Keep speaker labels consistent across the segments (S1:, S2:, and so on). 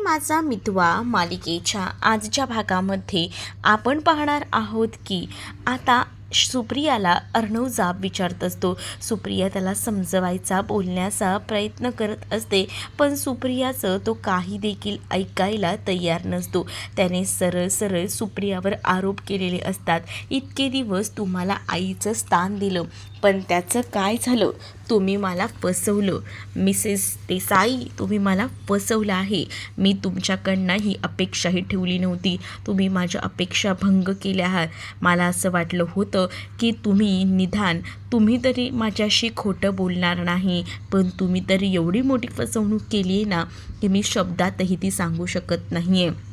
S1: माझा मितवा मालिकेच्या आजच्या भागामध्ये आपण पाहणार आहोत की आता सुप्रियाला अर्णव जाब विचारत असतो. सुप्रिया त्याला समजवायचा बोलण्याचा प्रयत्न करत असते, पण सुप्रियाचं तो काही देखील ऐकायला तयार नसतो. त्याने सरळ सरळ सुप्रियावर आरोप केलेले असतात. इतके दिवस तुम्हाला आईचं स्थान दिलं, पण त्याचं काय झालं? तुम्ही मला फसवलं मिसेस देसाई, तुम्ही मला फसवलं आहे. मी तुमच्याकडनं ही अपेक्षाही ठेवली नव्हती. तुम्ही माझ्या अपेक्षा भंग केल्या आहात. मला असं वाटलं होतं की तुम्ही तरी माझ्याशी खोटं बोलणार नाही, पण तुम्ही तरी एवढी मोठी फसवणूक केली आहे ना की मी शब्दातही ती सांगू शकत नाही आहे.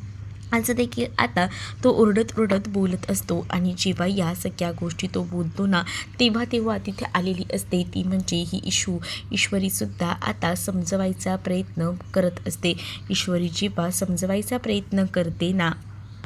S1: असं देखील आता तो ओरडत बोलत असतो. आणि जेव्हा या सगळ्या गोष्टी तो बोलतो ना, तेव्हा तिथे आलेली असते ती म्हणजे ही ईश्वरीसुद्धा आता समजवायचा प्रयत्न करत असते. ईश्वरी जेव्हा समजवायचा प्रयत्न करते ना,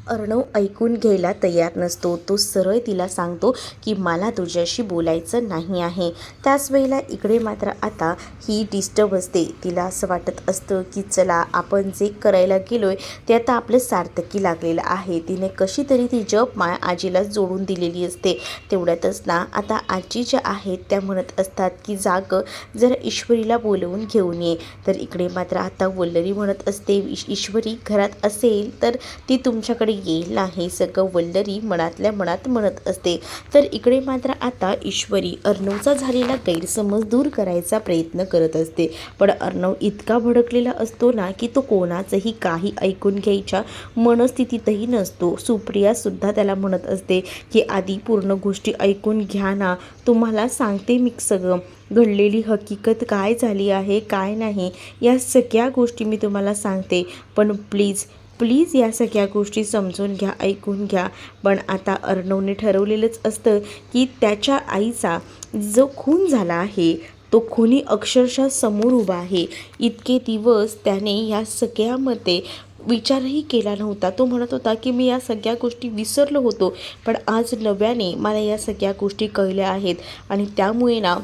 S1: अर्णव ऐकून घ्यायला तयार नसतो. तो सरळ तिला सांगतो की मला तुझ्याशी बोलायचं नाही आहे. त्याच वेळेला इकडे मात्र आता ही डिस्टर्ब असते. तिला असं वाटत असतं की चला आपण जे करायला गेलो आहे ते आता आपलं सार्थकी लागलेलं आहे. तिने कशी तरी ती जपमाळ आजीला जोडून दिलेली असते. तेवढ्यातच ना आता आजी ज्या आहेत त्या म्हणत असतात की जाग जरा ईश्वरीला बोलवून घेऊन ये. तर इकडे मात्र आता वल्लरी म्हणत असते ईश्वरी घरात असेल तर ती तुमच्याकडे येईल नाही. सगळं वल्लरी मनातल्या मनात म्हणत असते. तर इकडे मात्र आता ईश्वरी अर्णवचा झालेला गैरसमज दूर करायचा प्रयत्न करत असते. पण अर्णव इतका भडकलेला असतो ना की तो कोणाचंही काही ऐकून घ्यायच्या मनस्थितीतही नसतो. सुप्रिया सुद्धा त्याला म्हणत असते की आधी पूर्ण गोष्टी ऐकून घ्या ना, तुम्हाला सांगते मी सगळं घडलेली हकीकत काय झाली आहे काय नाही या सगळ्या गोष्टी मी तुम्हाला सांगते, पण प्लीज या सगळ्या गोष्टी समजून घ्या, ऐकून घ्या. पण आता अर्णवने ठरवलेलंच असतं की त्याच्या आईचा जो खून झाला आहे तो खुनी अक्षरशः समोर उभा आहे. इतके दिवस त्याने या सगळ्यामध्ये विचारही केला नव्हता. तो म्हणत होता की मी या सगळ्या गोष्टी विसरलो होतो, पण आज नव्याने मला या सगळ्या गोष्टी कळल्या आहेत. आणि त्यामुळे ना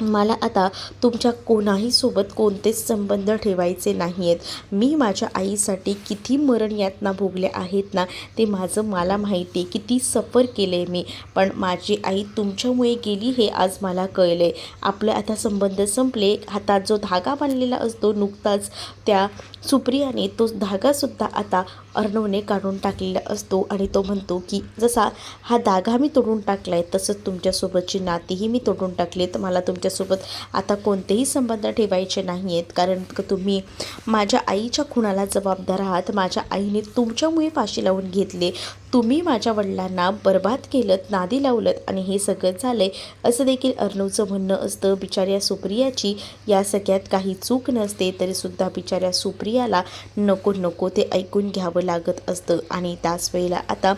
S1: मला आता तुमच्या कोणाही सोबत कोणतेच संबंध ठेवायचे नाही आहेत. मी माझ्या आईसाठी किती मरण यातना भोगल्या आहेत ना ते मला माहिती आहे. किती सफर केले मी, पण माझी आई तुमच्यामुळे गेली हे आज मला कळलं आहे. आपले आता संबंध संपले. हातात जो धागा बांधलेला असतो नुकताच त्या सुप्रियाने तो धागासुद्धा आता अर्णवने काढून टाकलेला असतो. आणि तो म्हणतो की जसा हा धागा मी तोडून टाकला आहे तसंच तुमच्यासोबतची नातीही मी तोडून टाकली. तर मला तुमच्यासोबत आता कोणतेही संबंध ठेवायचे नाही आहेत, कारण तुम्ही माझ्या आईच्या खुनाला जबाबदार आहात. माझ्या आईने तुमच्यामुळे फाशी लावून घेतले. तुम्ही माझ्या वडिलांना बर्बाद केलं, नादी लावलं आणि हे सगळं झालं आहे असं देखील अर्णवचं म्हणणं असतं. बिचाऱ्या सुप्रियाची या सगळ्यात काही चूक नसते, तरीसुद्धा बिचाऱ्या सुप्रियाला नको ते ऐकून घ्यावं लागत असतं. आणि त्याच वेळेला आता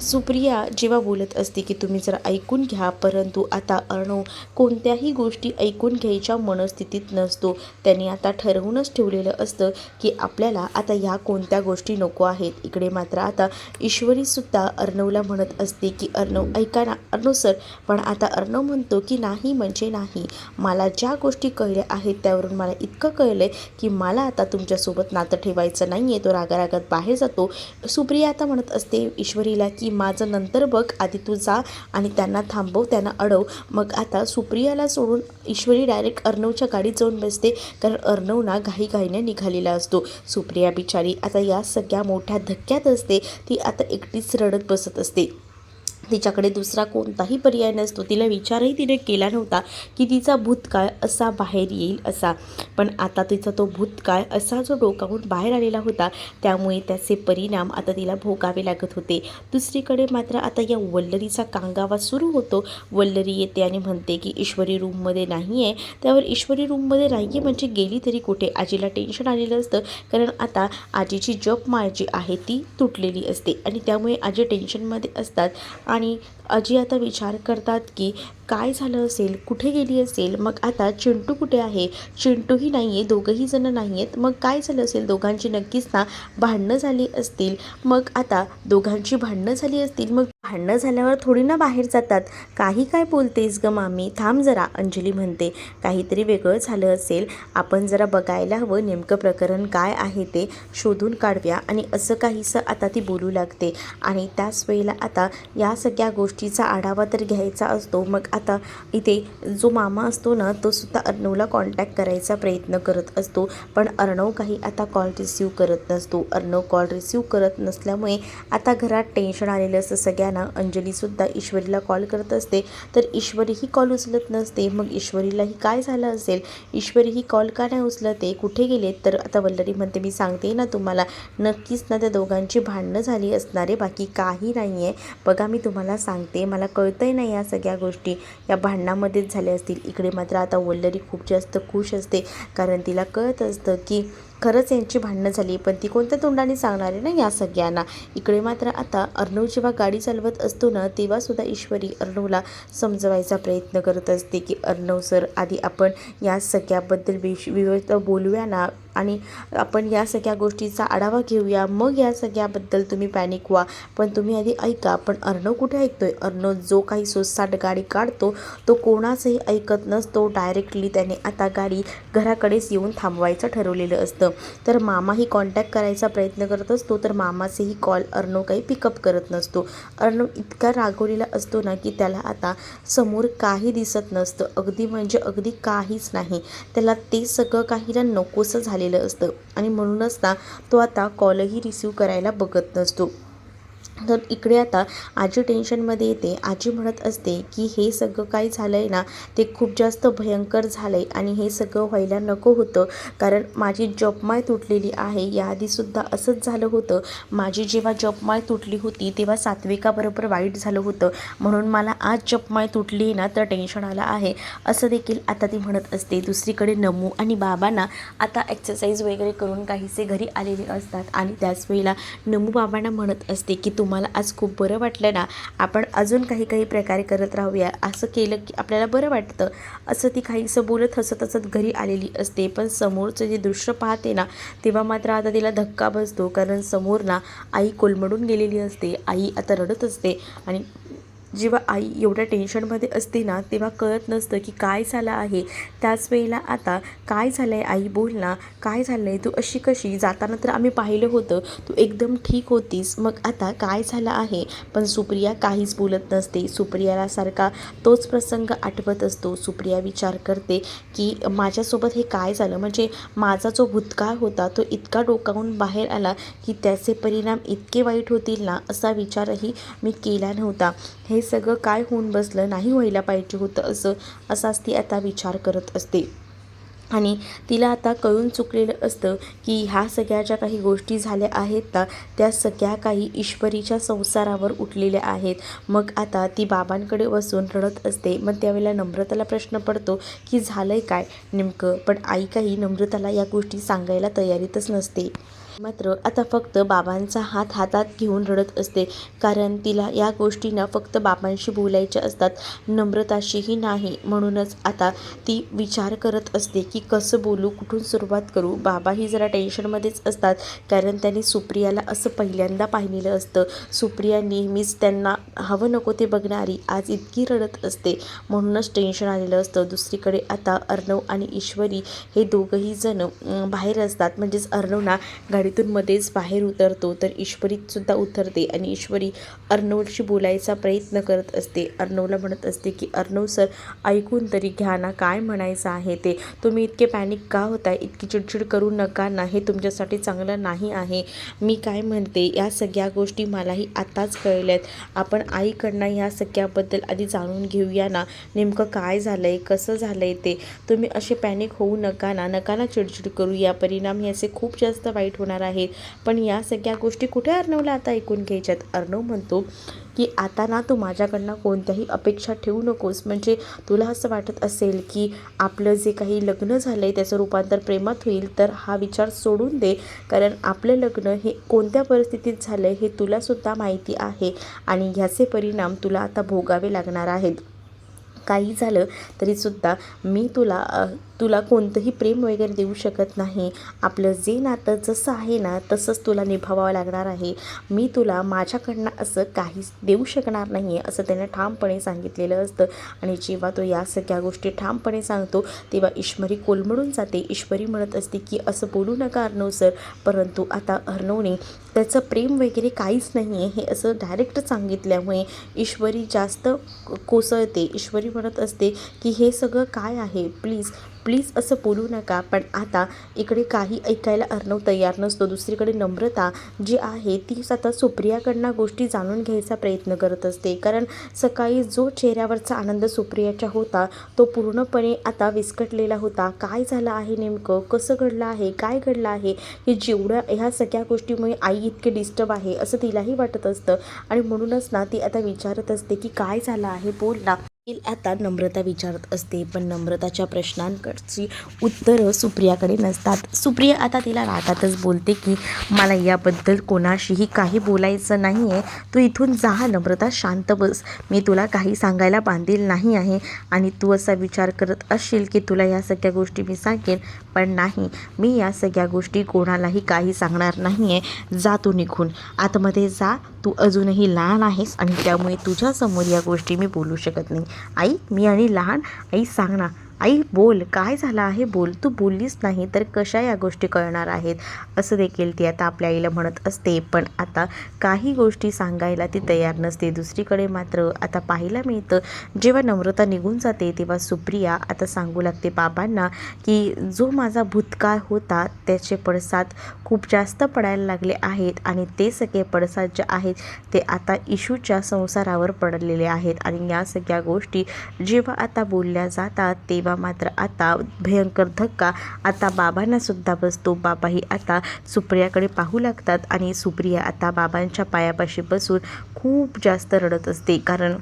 S1: सुप्रिया जेव्हा बोलत असते की तुम्ही जरा ऐकून घ्या, परंतु आता अर्णव कोणत्याही गोष्टी ऐकून घ्यायच्या मनस्थितीत नसतो. त्याने आता ठरवूनच ठेवलेलं असतं की आपल्याला आता ह्या कोणत्या गोष्टी नको आहेत. इकडे मात्र आता ईश्वरीसुद्धा अर्णवला म्हणत असते की अर्णव ऐका ना अर्णव सर. पण आता अर्णव म्हणतो की नाही म्हणजे नाही. मला ज्या गोष्टी कळल्या आहेत त्यावरून मला इतकं कळलं आहे की मला आता तुमच्यासोबत नातं ठेवायचं नाही आहे. तो रागारागात बाहेर जातो. सुप्रिया आता म्हणत असते ईश्वरीला की माझं नंतर बघ, आधी तू जा आणि त्यांना थांबव, त्यांना अडव. मग आता सुप्रियाला सोडून ईश्वरी डायरेक्ट अर्णवच्या गाडीत जाऊन बसते, कारण अर्णव ना घाईने निघालेला असतो. सुप्रिया बिचारी आता या सगळ्या मोठ्या धक्क्यात असते. ती आता एकटीच रडत बसत असते. तिच्याकडे दुसरा कोणताही पर्याय नसतो. तिला विचारही तिने केला नव्हता की तिचा भूतकाळ असा बाहेर येईल असा, पण आता तिचा तो भूतकाळ असा जो डोकावून बाहेर आलेला होता त्यामुळे त्याचे परिणाम आता तिला भोगावे लागत होते. दुसरीकडे मात्र आता या वल्लरीचा कांगावा सुरू होतो. वल्लरी येते आणि म्हणते की ईश्वरी रूममध्ये नाही आहे. त्यावर ईश्वरी रूममध्ये नाही आहे म्हणजे गेली तरी कुठे. आजीला टेन्शन आलेलं असतं, कारण आता आजीची जपमाळ जी आहे ती तुटलेली असते आणि त्यामुळे आजी टेन्शनमध्ये असतात. आणि अजी आता विचार करतात की काय झालं असेल, कुठे गेली असेल, मग आता चिंटू कुठे आहे, चिंटूही नाही आहे, दोघंही जण नाही आहेत, मग काय झालं असेल, दोघांची नक्कीच ना भांडणं झाली असतील. मग आता दोघांची भांडणं झाली असतील, मग भांडणं झाल्यावर थोडी ना बाहेर जातात. काही काय बोलतेस ग मामी, थांब जरा, अंजली म्हणते. काहीतरी वेगळं झालं असेल, आपण जरा बघायला हवं, नेमकं प्रकरण काय आहे ते शोधून काढूया. आणि असं काहीसं आता ती बोलू लागते. आणि त्याच वेळेला आता या सगळ्या गोष्टीचा आढावा तर घ्यायचा असतो. मग आता इथे जो मामा असतो ना, तो सुद्धा अर्णवला कॉन्टॅक्ट करायचा प्रयत्न करत असतो, पण अर्णव काही आता कॉल रिसीव करत नसतो. अर्णव कॉल रिसीव करत नसल्यामुळे आता घरात टेन्शन आलेलं असतं सगळ्यांना. अंजलीसुद्धा ईश्वरीला कॉल करत असते, तर ईश्वरीही कॉल उचलत नसते. मग ईश्वरीलाही काय झालं असेल, ईश्वरीही कॉल का नाही उचलते, कुठे गेलेत? तर आता वल्लरी म्हणते, मी सांगते ना तुम्हाला, नक्कीच ना त्या दोघांची भांडणं झाली असणार आहे, बाकी काही नाही आहे. बघा मी तुम्हाला सांगते, मला कळतंय ना या सगळ्या गोष्टी या भांडणामध्येच झाल्या असतील. इकडे मात्र आता वल्लरी खूप जास्त खुश असते, कारण तिला कळत असतं की खरंच यांची भांडणं झाली, पण ती कोणत्या तोंडाने सांगणार आहे ना या सगळ्यांना. इकडे मात्र आता अर्णव जेव्हा गाडी चालवत असतो ना, तेव्हासुद्धा ईश्वरी अर्णवला समजवायचा प्रयत्न करत असते की अर्णव सर, आधी आपण या सगळ्याबद्दल विविध बोलूया ना, आणि आपण या सगळ्या गोष्टीचा आढावा घेऊया, मग या सगळ्याबद्दल तुम्ही पॅनिक व्हा. पण तुम्ही आधी ऐका. पण अर्णव कुठे ऐकतोय? अर्णव जो काही सोसाट गाडी काढतो तो कोणाचंही ऐकत नसतो. डायरेक्टली त्याने आता गाडी घराकडेच येऊन थांबवायचं ठरवलेलं असतं. तर मामाही कॉन्टॅक्ट करायचा प्रयत्न करत असतो, तर मामाचेही कॉल अर्णव काही पिकअप करत नसतो. अर्णव इतका रागवलेला असतो ना की त्याला आता समोर काही दिसत नसतं, अगदी म्हणजे अगदी काहीच नाही. त्याला ते सगळं काहीला नकोसं झालेलं असतं, आणि म्हणूनच ना तो आता कॉलही रिसीव करायला बघत नसतो. तर इकडे आता आजी टेन्शनमध्ये येते. आजी म्हणत असते की हे सगळं काय झालं आहे ना, ते खूप जास्त भयंकर झालं आहे, आणि हे सगळं व्हायला नको होतं, कारण माझी जपमाळ तुटलेली आहे. याआधीसुद्धा असंच झालं होतं. माझी जेव्हा जपमाळ तुटली होती तेव्हा सात्विकाबरोबर वाईट झालं होतं, म्हणून मला आज जपमाळ तुटली ना तर टेन्शन आलं आहे, असं देखील आता ती म्हणत असते. दुसरीकडे नमू आणि बाबांना आता एक्सरसाइज वगैरे करून काहीसे घरी आलेले असतात, आणि त्याच वेळेला नमू बाबांना म्हणत असते की तुम्हाला आज खूप बरं वाटलं ना, आपण अजून काही काही प्रकारे करत राहूया, असं केलं की आपल्याला बरं वाटतं, असं ती काहीसं बोलत हसत हसत घरी आलेली असते. पण समोरचं जे दृश्य पाहते ना, तेव्हा मात्र आता तिला धक्का बसतो, कारण समोर ना आई कोलमडून गेलेली असते. आई आता रडत असते, आणि जेव्हा आई एवढ्या टेन्शनमध्ये असते ना, तेव्हा कळत नसतं की काय झालं आहे. त्याच वेळेला आता काय झालं आहे आई, बोल ना, काय झालं आहे, तू अशी कशी, जाताना तर आम्ही पाहिलं होतं तू एकदम ठीक होतीस, मग आता काय झालं आहे. पण सुप्रिया काहीच बोलत नसते. सुप्रियाला सारखा तोच प्रसंग आठवत असतो. सुप्रिया विचार करते की माझ्यासोबत हे काय झालं, म्हणजे माझा जो भूतकाळ होता तो इतका डोकावून बाहेर आला की त्याचे परिणाम इतके वाईट होतील ना, असा विचारही मी केला नव्हता. हे सगळं काय होऊन बसलं, नाही व्हायला पाहिजे होतं असाच ती आता विचार करत असते. आणि तिला आता कळून चुकलेलं असतं की ह्या सगळ्या ज्या काही गोष्टी झाल्या आहेत ना, त्या सगळ्या काही ईश्वरीच्या संसारावर उठलेल्या आहेत. मग आता ती बाबांकडे बसून रडत असते. मग त्यावेळेला नम्रताला प्रश्न पडतो की झालंय काय नेमकं, पण आई काही नम्रताला या गोष्टी सांगायला तयारीतच नसते. मात्र आता फक्त बाबांचा हात हातात घेऊन रडत असते, कारण तिला या गोष्टींना फक्त बाबांशी बोलायच्या असतात, नम्रताशीही नाही. म्हणूनच आता ती विचार करत असते की कसं बोलू, कुठून सुरुवात करू. बाबाही जरा टेन्शनमध्येच असतात, कारण त्यांनी सुप्रियाला असं पहिल्यांदा पाहिलेलं असतं. सुप्रिया नेहमीच त्यांना हवं नको ते बघणारी आज इतकी रडत असते, म्हणूनच टेन्शन आलेलं असतं. दुसरीकडे आता अर्णव आणि ईश्वरी हे दोघंही जण बाहेर असतात, म्हणजेच अर्णव ना गाडीतून मध्येच बाहेर उतरतो, तर ईश्वरीसुद्धा उतरते, आणि ईश्वरी अर्णवशी बोलायचा प्रयत्न करत असते. अर्णवला म्हणत असते की अर्णव सर, ऐकून तरी घ्या ना, काय म्हणायचं आहे ते. तुम्ही इतके पॅनिक का होताय, इतकी चिडचिड करू नका ना, हे तुमच्यासाठी चांगलं नाही आहे. मी काय म्हणते, या सगळ्या गोष्टी मलाही आताच कळल्यात. आपण आईकडनं या सगळ्याबद्दल आधी जाणून घेऊया ना, नेमकं काय झालं आहे, कसं झालं आहे ते. तुम्ही असे पॅनिक होऊ नका ना, नका ना चिडचिड करू, या परिणाम याचे खूप जास्त वाईट होणार लागणार आहेत. पण या सगळ्या गोष्टी कुठे अर्णवला आता ऐकून घ्यायच्यात. अर्णव म्हणतो की आता ना तू माझ्याकडनं कोणत्याही अपेक्षा ठेवू नकोस. म्हणजे तुला असं वाटत असेल की आपलं जे काही लग्न झालं आहे त्याचं रूपांतर प्रेमात होईल, तर हा विचार सोडून दे. कारण आपलं लग्न हे कोणत्या परिस्थितीत झालं आहे हे तुलासुद्धा माहिती आहे आणि ह्याचे परिणाम तुला आता भोगावे लागणार आहेत. काही झालं तरीसुद्धा मी तुला कोणतंही प्रेम वगैरे देऊ शकत नाही. आपलं जे नातं जसं आहे ना तसंच तुला निभावावं लागणार आहे. मी तुला माझ्याकडनं असं काहीच देऊ शकणार नाही आहे, असं त्याने ठामपणे सांगितलेलं असतं. आणि जेव्हा तो या सगळ्या गोष्टी ठामपणे सांगतो तेव्हा ईश्वरी कोलमडून जाते. ईश्वरी म्हणत असते की असं बोलू नका अर्णव सर. परंतु आता अर्णवने त्याचं प्रेम वगैरे काहीच नाही आहे हे असं डायरेक्ट सांगितल्यामुळे ईश्वरी जास्त कोसळते. ईश्वरी म्हणत असते की हे सगळं काय आहे, प्लीज असं बोलू नका. पण आता इकडे काही ऐकायला अर्णव तयार नसतो. दुसरीकडे नम्रता जी आहे ती आता सुप्रियाकडनं गोष्टी जाणून घ्यायचा प्रयत्न करत असते. कारण सकाळी जो चेहऱ्यावरचा आनंद सुप्रियाच्या होता तो पूर्णपणे आता विस्कटलेला होता. काय झालं आहे नेमकं, कसं घडलं आहे, काय घडलं आहे की जेवढ्या ह्या सगळ्या गोष्टीमुळे आई इतके डिस्टर्ब आहे असं तिलाही वाटत असतं. आणि म्हणूनच ना ती आता विचारत असते की काय झालं आहे, बोल ना. आता नम्रता विचारत असते, पण नम्रताच्या प्रश्नांकडची उत्तरं सुप्रियाकडे नसतात. सुप्रिया आता तिला रागातच बोलते की मला याबद्दल कोणाशीही काही बोलायचं नाही आहे. तू इथून जा नम्रता, शांत बस. मी तुला काही सांगायला बांधील नाही आहे आणि तू असा विचार करत असशील की तुला या सगळ्या गोष्टी मी सांगेन, पण नाही, मी या सगळ्या गोष्टी कोणालाही काही सांगणार नाही आहे. जा तू निघून आतमध्ये जा. तू अजूनही लहान आहेस आणि त्यामुळे तुझ्यासमोर या गोष्टी मी बोलू शकत नाही. आई, मी आणि लहान? आई सांग ना, आई बोल, काय झालं आहे बोल. तू बोललीच नाही तर कशा या गोष्टी कळणार आहेत, असं देखील ती आता आपल्या आईला म्हणत असते. पण आता काही गोष्टी सांगायला ती तयार नसते. दुसरीकडे मात्र आता पाहायला मिळतं जेव्हा नम्रता निघून जाते तेव्हा सुप्रिया आता सांगू लागते बाबांना की जो माझा भूतकाळ होता त्याचे पडसाद खूप जास्त पडायला लागले आहेत आणि ते सगळे पडसाद जे आहेत ते आता इशूच्या संसारावर पडलेले आहेत. आणि या सगळ्या गोष्टी जेव्हा आता बोलल्या जातात तेव्हा मात्र आता भयंकर धक्का आता बाबांना सुद्धा बसतो. बाबाही आता सुप्रियाकडे पाहू लागतात आणि सुप्रिया आता बाबांच्या पायापाशी बसून खूप जास्त रडत असते. कारण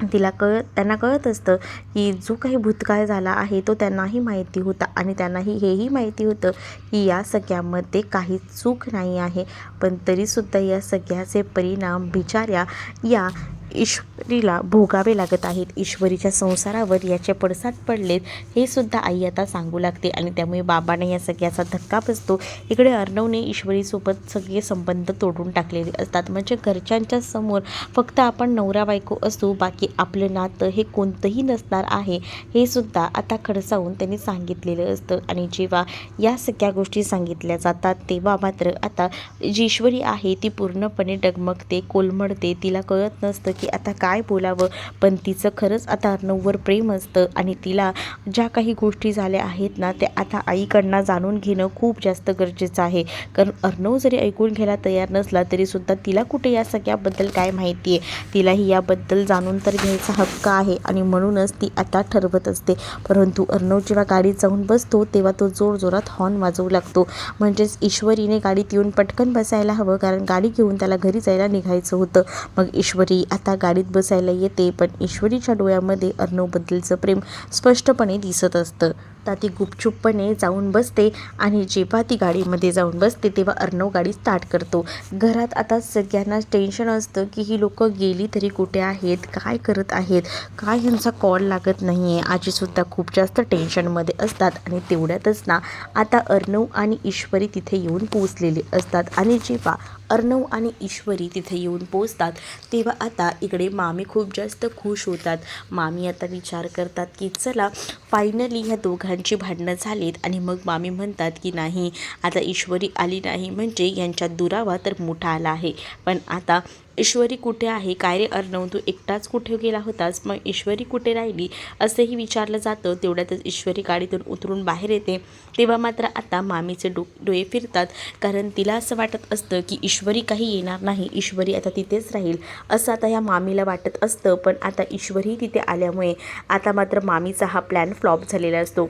S1: त्यांना कळत असतं की जो काही भूतकाळ झाला आहे तो त्यांनाही माहिती होता आणि त्यांनाही हेही माहिती होतं की या सगळ्यामध्ये काही चूक नाही आहे. पण तरीसुद्धा या सगळ्याचे परिणाम बिचाऱ्या या ईश्वरीला भोगावे लागत आहेत. ईश्वरीच्या संसारावर याचे पडसाद पडलेत हे सुद्धा आई आता सांगू लागते आणि त्यामुळे बाबांना या सगळ्याचा धक्का बसतो. इकडे अर्णवने ईश्वरीसोबत सगळे संबंध तोडून टाकलेले असतात. म्हणजे घरच्यांच्या समोर फक्त आपण नवरा बायको असू, बाकी आपलं नातं हे कोणतंही नसणार आहे हे सुद्धा आता खडसावून त्यांनी सांगितलेलं असतं. आणि जेव्हा या सगळ्या गोष्टी सांगितल्या जातात तेव्हा मात्र आता जी ईश्वरी आहे ती पूर्णपणे डगमगते, कोलमडते. तिला कळत नसतं की आता काय बोलावं. पण तिचं खरंच आता अर्णववर प्रेम असतं आणि तिला ज्या काही गोष्टी झाल्या आहेत ना त्या आता आईकडनं जाणून घेणं खूप जास्त गरजेचं आहे. कारण अर्णव जरी ऐकून घ्यायला तयार नसला तरीसुद्धा तिला कुठे या सगळ्याबद्दल काय माहिती आहे, तिलाही याबद्दल जाणून तर घ्यायचा हक्क आहे आणि म्हणूनच ती आता ठरवत असते. परंतु अर्णव जेव्हा गाडीत जाऊन बसतो तेव्हा तो जोरजोरात हॉर्न वाजवू लागतो. म्हणजेच ईश्वरीने गाडीत येऊन पटकन बसायला हवं, कारण गाडी घेऊन त्याला घरी जायला निघायचं होतं. मग ईश्वरी आता गाडीत बसायला येते, पण ईश्वरीच्या डोळ्यामध्ये अर्णवबद्दलचं प्रेम स्पष्टपणे दिसत असतं. आता ती गुपचूपपणे जाऊन बसते आणि जेव्हा ती गाडीमध्ये जाऊन बसते तेव्हा अर्णव गाडी स्टार्ट करतो. घरात आता सगळ्यांना टेन्शन असतं की ही लोकं गेली तरी कुठे आहेत, काय करत आहेत, काय ह्यांचा कॉल लागत नाही आहे. आजीसुद्धा खूप जास्त टेन्शनमध्ये असतात. आणि तेवढ्यातच ना आता अर्णव आणि ईश्वरी तिथे येऊन पोचलेले असतात. आणि जेव्हा अर्णव आणि ईश्वरी तिथे येऊन पोचतात तेव्हा आता इकडे मामी खूप जास्त खुश होतात. मामी आता विचार करतात की चला फायनली ह्या दोघांची भांडणं झालीत. आणि मग मामी म्हणतात की नाही, आता ईश्वरी आली नाही म्हणजे यांच्यात दुरावा तर मोठा आला आहे. पण आता ईश्वरी कुठे आहे, काय रे अर्णव तू एकटाच कुठे गेला होतास, मग ईश्वरी कुठे राहिली असंही विचारलं जातं. तेवढ्यातच ईश्वरी गाडीतून उतरून बाहेर येते. तेव्हा मात्र आता मामीचे डोळे फिरतात, कारण तिला असं वाटत असतं की ईश्वरी काही येणार नाही, ईश्वरी आता तिथेच राहील असं आता या मामीला वाटत असतं. पण आता ईश्वरी तिथे आल्यामुळे आता मात्र मामीचा हा प्लॅन फ्लॉप झालेला असतो.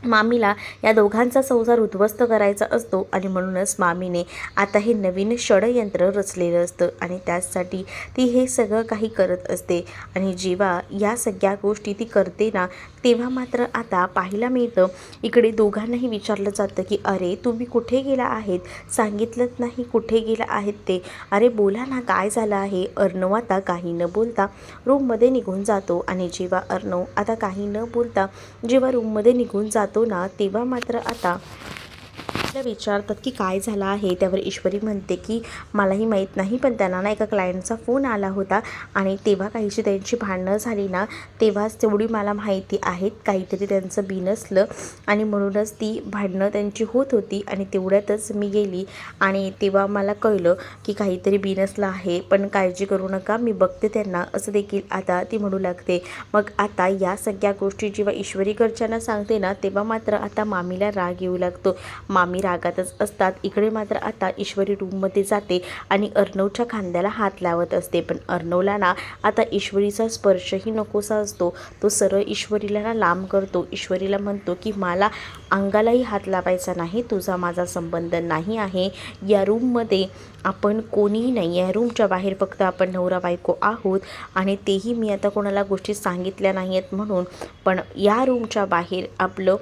S1: मामीला या दोघांचा संसार उद्ध्वस्त करायचा असतो आणि म्हणूनच मामीने आता हे नवीन षडयंत्र रचलेलं असतं आणि त्याचसाठी ती हे सगळं काही करत असते. आणि जेव्हा या सगळ्या गोष्टी ती करते ना, तेव्हा मात्र आता पाहायला मिळतं इकडे दोघांनाही विचारलं जातं की अरे तुम्ही कुठे गेला आहेत, सांगितलंच नाही कुठे गेला आहेत ते, अरे बोला ना काय झालं आहे. अर्णव आता काही न बोलता रूममध्ये निघून जातो आणि जेव्हा अर्णव आता काही न बोलता जेव्हा रूममध्ये निघून जातो ना, तेव्हा मात्र आता आपल्याला विचारतात की काय झालं आहे. त्यावर ईश्वरी म्हणते की मलाही माहीत नाही, पण त्यांना ना एका क्लायंटचा फोन आला होता आणि तेव्हा काहीशी त्यांची भांडणं झाली ना, तेव्हाच तेवढी मला माहिती आहेत, काहीतरी त्यांचं बिनसलं आणि म्हणूनच ती भांडणं त्यांची होत होती आणि तेवढ्यातच मी गेली आणि तेव्हा मला कळलं की काहीतरी बिनसलं आहे, पण काळजी करू नका मी बघते त्यांना, असं देखील आता ती म्हणू लागते. मग आता या सगळ्या गोष्टी जेव्हा ईश्वरी घरच्यांना सांगते ना, तेव्हा मात्र आता मामीला राग येऊ लागतो. मामी रागातच असतात. इकडे मात्र आता ईश्वरी रूममध्ये जाते आणि अर्णवच्या खांद्याला हात लावत असते, पण अर्णवला ना आता ईश्वरीचा स्पर्शही नकोसा असतो. तो सरळ ईश्वरीला ना लांब करतो. ईश्वरीला म्हणतो की मला अंगालाही हात लावायचा नाही, तुझा माझा संबंध नाही आहे. या रूममध्ये आपण कोणीही नाही, या रूमच्या बाहेर फक्त आपण नवरा बायको आहोत आणि तेही मी आता कोणाला गोष्टी सांगितल्या नाही आहेत म्हणून, पण या रूमच्या बाहेर आपलं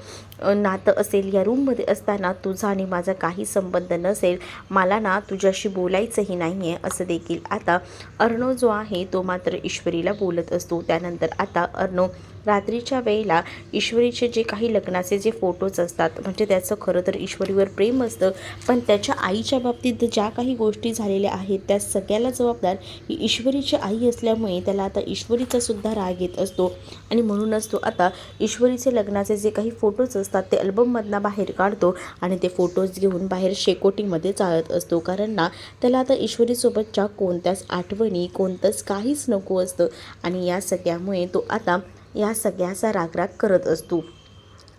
S1: नातं असेल. या रूममध्ये असताना तुझा आणि माझा काही संबंध नसेल, मला ना तुझ्याशी बोलायचंही नाही आहे, असं देखील आता अर्णव जो आहे तो मात्र ईश्वरीला बोलत असतो. त्यानंतर आता अर्णव रात्रीच्या वेळेला ईश्वरीचे जे काही लग्नाचे जे फोटोज असतात, म्हणजे त्याचं खरं तर ईश्वरीवर प्रेम असतं, पण त्याच्या आईच्या बाबतीत ज्या काही गोष्टी झालेल्या आहेत त्या सगळ्याला जबाबदार ही ईश्वरीची आई असल्यामुळे त्याला आता ईश्वरीचा सुद्धा राग येत असतो आणि म्हणूनच तो आता ईश्वरीचे लग्नाचे जे काही फोटोज असतात ते अल्बममधनं बाहेर काढतो आणि ते फोटोज घेऊन बाहेर शेकोटीमध्ये चालत असतो. कारण ना त्याला आता ईश्वरीसोबतच्या कोणत्याच आठवणी कोणतंच काहीच नको असतं आणि या सगळ्यामुळे तो आता या सगळ्याचा रागराग करत असतो.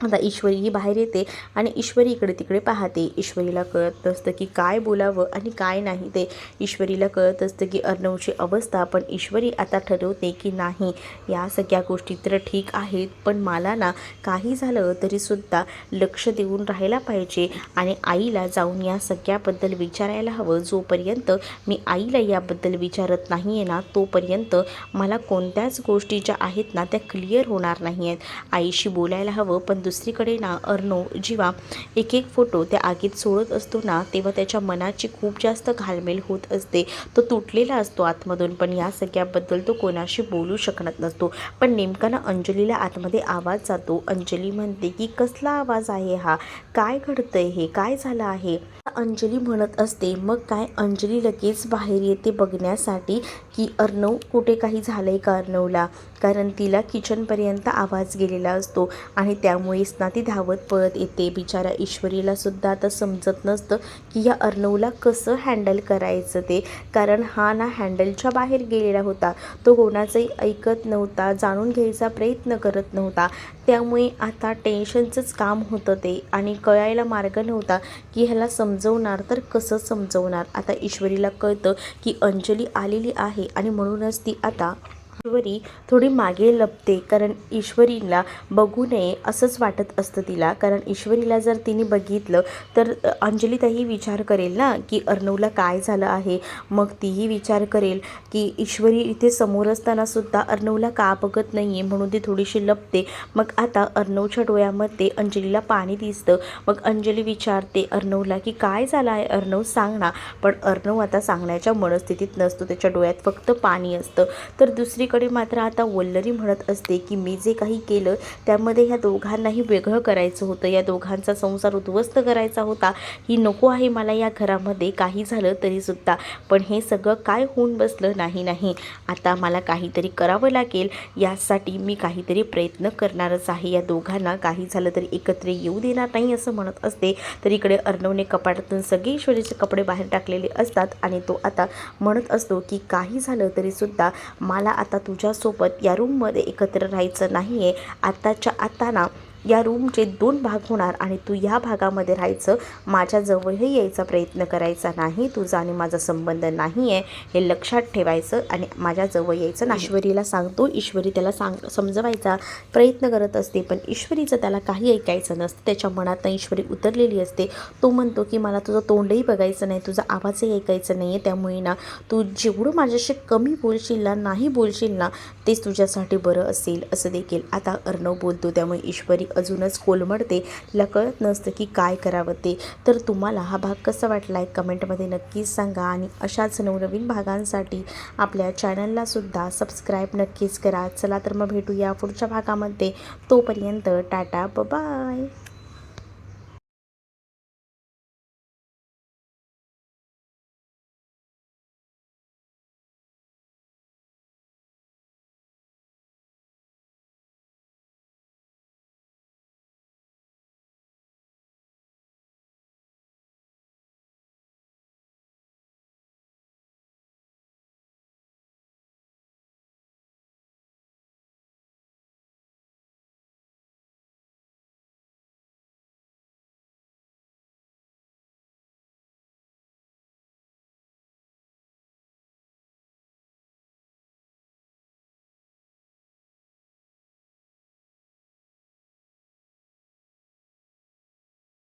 S1: आता ईश्वरी ही बाहेर येते आणि ईश्वरी इकडे तिकडे पाहते. ईश्वरीला कळत नसतं की काय बोलावं आणि काय नाही ते. ईश्वरीला कळत असतं की अर्णवची अवस्था, पण ईश्वरी आता ठरवते की नाही, या सगळ्या गोष्टी तर ठीक आहेत, पण मला ना काही झालं तरीसुद्धा लक्ष देऊन राहायला पाहिजे आणि आईला जाऊन या सगळ्याबद्दल विचारायला हवं. जोपर्यंत मी आईला याबद्दल विचारत नाही आहे ना, तोपर्यंत मला कोणत्याच गोष्टी ज्या आहेत ना त्या क्लिअर होणार नाही आहेत. आईशी बोलायला हवं. पण दुसरीकडे ना अर्णव जेव्हा एक एक फोटो त्या आगीत सोडत असतो ना, तेव्हा त्याच्या मनाची खूप जास्त घालमेल होत असते. तो तुटलेला असतो आतमधून, पण या सगळ्याबद्दल तो कोणाशी बोलू शकत नसतो. पण नेमका ना अंजलीला आतमध्ये आवाज जातो. अंजली म्हणते की कसला आवाज आहे हा, काय घडतंय, हे काय झालं आहे. अंजली म्हणत असते. मग काय, अंजली लगेच बाहेर येते बघण्यासाठी की अर्णव कुठे काही झालंय का अर्णवला, कारण तिला किचनपर्यंत आवाज गेलेला असतो आणि त्यामुळेच ना ती धावत पळत येते. बिचारा ईश्वरीला सुद्धा आता समजत नसतं की या अर्णवला कसं हँडल करायचं ते, कारण हा ना हँडलच्या बाहेर गेलेला होता. तो कोणाचंही ऐकत नव्हता, जाणून घ्यायचा प्रयत्न करत नव्हता. त्यामुळे आता टेन्शनचंच काम होतं ते आणि कळायला मार्ग नव्हता की ह्याला समजवणार तर कसं समजवणार. आता ईश्वरीला कळतं की अंजली आलेली आहे आणि म्हणूनच ती आता ईश्वरी थोडी मागे लपते, कारण ईश्वरीला बघू नये असंच वाटत असतं तिला. कारण ईश्वरीला जर तिने बघितलं तर अंजली ताई विचार करेल ना की अर्णवला काय झालं आहे. मग तीही विचार करेल की ईश्वरी इथे समोर असताना सुद्धा अर्णवला का बघत नाही आहे, म्हणून ती थोडीशी लपते. मग आता अर्णवच्या डोळ्यामध्ये अंजलीला पाणी दिसतं. मग अंजली विचारते अर्णवला की काय झालं आहे अर्णव, सांग ना. पण अर्णव आता सांगण्याच्या मनस्थितीत नसतो, त्याच्या डोळ्यात फक्त पाणी असतं. तर दुसरीकडे मात्र आता वल्लरी म्हणत असते की मी जे काही केलं त्यामध्ये ह्या दोघांनाही वेगळं करायचं होतं, या दोघांचा संसार उद्ध्वस्त करायचा होता. ही नको आहे मला या घरामध्ये, काही झालं तरीसुद्धा. पण हे सगळं काय होऊन बसलं, नाही, आता मला काहीतरी करावं लागेल. यासाठी मी काहीतरी प्रयत्न करणारच आहे. या दोघांना काही झालं तरी एकत्र येऊ देणार नाही असं म्हणत असते. तर इकडे अर्णवने कपाटातून सगळे ईश्वरीचे कपडे बाहेर टाकलेले असतात आणि तो आता म्हणत असतो की काही झालं तरीसुद्धा मला आता तुझ्यासोबत या रूममध्ये एकत्र राहायचं नाही आहे. आत्ताच्या आता ना या रूमचे 2 भाग होणार आणि तू ह्या भागामध्ये राहायचं, माझ्याजवळही यायचा प्रयत्न करायचा नाही, तुझा आणि माझा संबंध नाही आहे हे लक्षात ठेवायचं आणि माझ्याजवळ यायचं नाही. ईश्वरीला सांगतो. ईश्वरी त्याला समजवायचा प्रयत्न करत असते, पण ईश्वरीचं त्याला काही ऐकायचं नसतं. त्याच्या मनात ईश्वरी उतरलेली असते. तो म्हणतो की मला तुझं तोंडही बघायचं नाही, तुझा आवाजही ऐकायचं नाही आहे, त्यामुळे ना तू जेवढं माझ्याशी कमी बोलशील ना, नाही बोलशील ना, तेच तुझ्यासाठी बरं असेल, असं देखील आता अर्णव बोलतो. त्यामुळे ईश्वरी अजूनच कोलमडते. तिला कळत नसतं की काय करावं ते. तर तुम्हाला हा भाग कसा वाटला आहे कमेंटमध्ये नक्कीच सांगा आणि अशाच नवनवीन भागांसाठी आपल्या चॅनललासुद्धा सबस्क्राईब नक्कीच करा. चला तर मग भेटूया पुढच्या भागामध्ये. तोपर्यंत टाटा बाय.